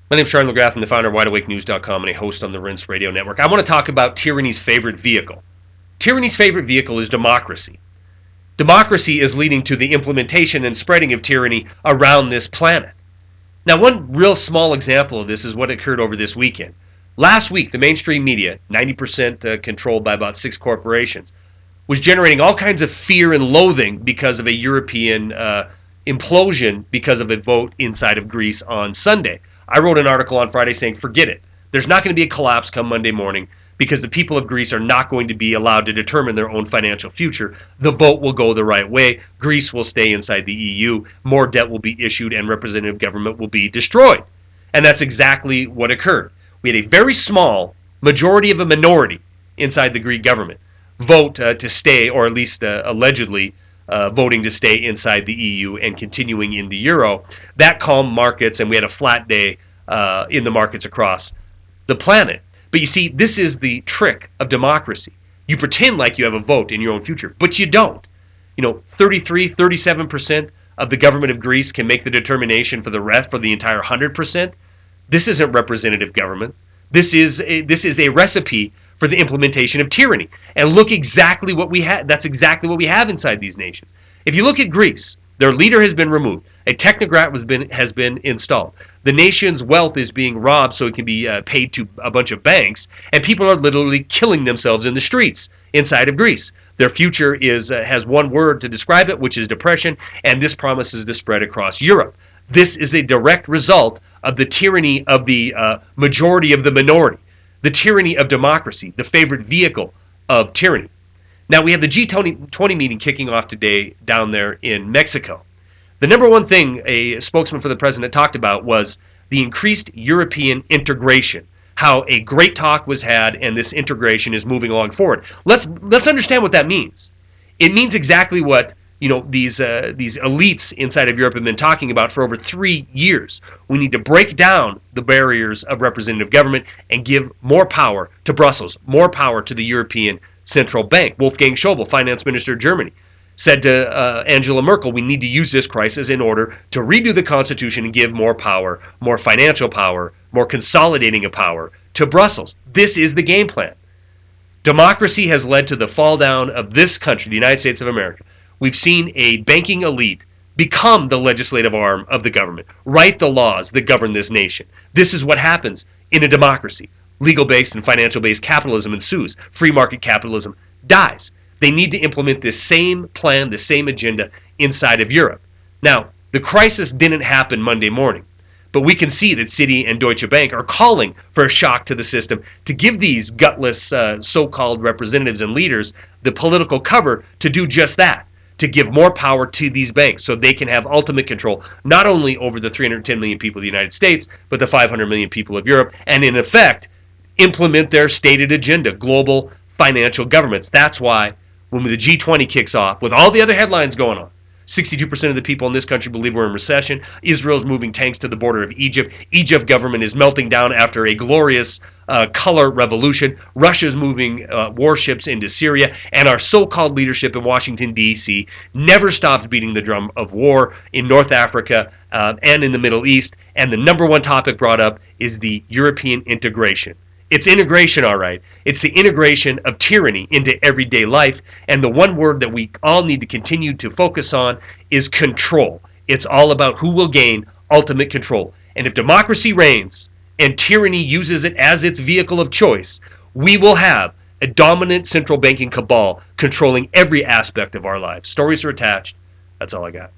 My name is Charlie McGrath. I'm the founder of WideAwakeNews.com and a host on the Rinse Radio Network. I want to talk about tyranny's favorite vehicle. Tyranny's favorite vehicle is democracy. Democracy is leading to the implementation and spreading of tyranny around this planet. Now, one real small example of this is what occurred over this weekend. Last week, the mainstream media, 90% controlled by about 6 corporations, was generating all kinds of fear and loathing because of a European implosion because of a vote inside of Greece on Sunday. I wrote an article on Friday saying, forget it. There's not going to be a collapse come Monday morning because the people of Greece are not going to be allowed to determine their own financial future. The vote will go the right way. Greece will stay inside the EU. More debt will be issued and representative government will be destroyed. And that's exactly what occurred. We had a very small majority of a minority inside the Greek government vote to stay, or at least allegedly voting to stay inside the EU and continuing in the euro. That calmed markets, and we had a flat day in the markets across the planet. But you see, this is the trick of democracy. You pretend like you have a vote in your own future, but you don't. 37% of the government of Greece can make the determination for the rest, for the entire 100%. This isn't representative government. This is a recipe for the implementation of tyranny. And look exactly what we have. That's exactly what we have inside these nations. If you look at Greece, their leader has been removed. A technocrat has been installed. The nation's wealth is being robbed so it can be paid to a bunch of banks, and people are literally killing themselves in the streets inside of Greece. Their future has one word to describe it, which is depression, and this promises to spread across Europe. This is a direct result of the tyranny of the majority of the minority, the tyranny of democracy, the favorite vehicle of tyranny. Now, we have the G20 meeting kicking off today down there in Mexico. The number one thing a spokesman for the president talked about was the increased European integration, how a great talk was had and this integration is moving along forward. Let's understand what that means. It means exactly what these elites inside of Europe have been talking about for over 3 years. We need to break down the barriers of representative government and give more power to Brussels, more power to the European Central Bank. Wolfgang Schäuble, finance minister of Germany, said to Angela Merkel, we need to use this crisis in order to redo the Constitution and give more power, more financial power, more consolidating of power to Brussels. This is the game plan. Democracy has led to the fall down of this country, the United States of America. We've seen a banking elite become the legislative arm of the government, write the laws that govern this nation. This is what happens in a democracy. Legal-based and financial-based capitalism ensues. Free market capitalism dies. They need to implement this same plan, the same agenda inside of Europe. Now, the crisis didn't happen Monday morning, but we can see that Citi and Deutsche Bank are calling for a shock to the system to give these gutless so-called representatives and leaders the political cover to do just that, to give more power to these banks so they can have ultimate control not only over the 310 million people of the United States, but the 500 million people of Europe, and in effect, implement their stated agenda, global financial governments. That's why when the G20 kicks off, with all the other headlines going on, 62% of the people in this country believe we're in recession. Israel's moving tanks to the border of Egypt. Egypt government is melting down after a glorious color revolution. Russia's moving warships into Syria. And our so-called leadership in Washington, D.C. never stops beating the drum of war in North Africa and in the Middle East. And the number one topic brought up is the European integration. It's integration, all right. It's the integration of tyranny into everyday life. And the one word that we all need to continue to focus on is control. It's all about who will gain ultimate control. And if democracy reigns and tyranny uses it as its vehicle of choice, we will have a dominant central banking cabal controlling every aspect of our lives. Stories are attached. That's all I got.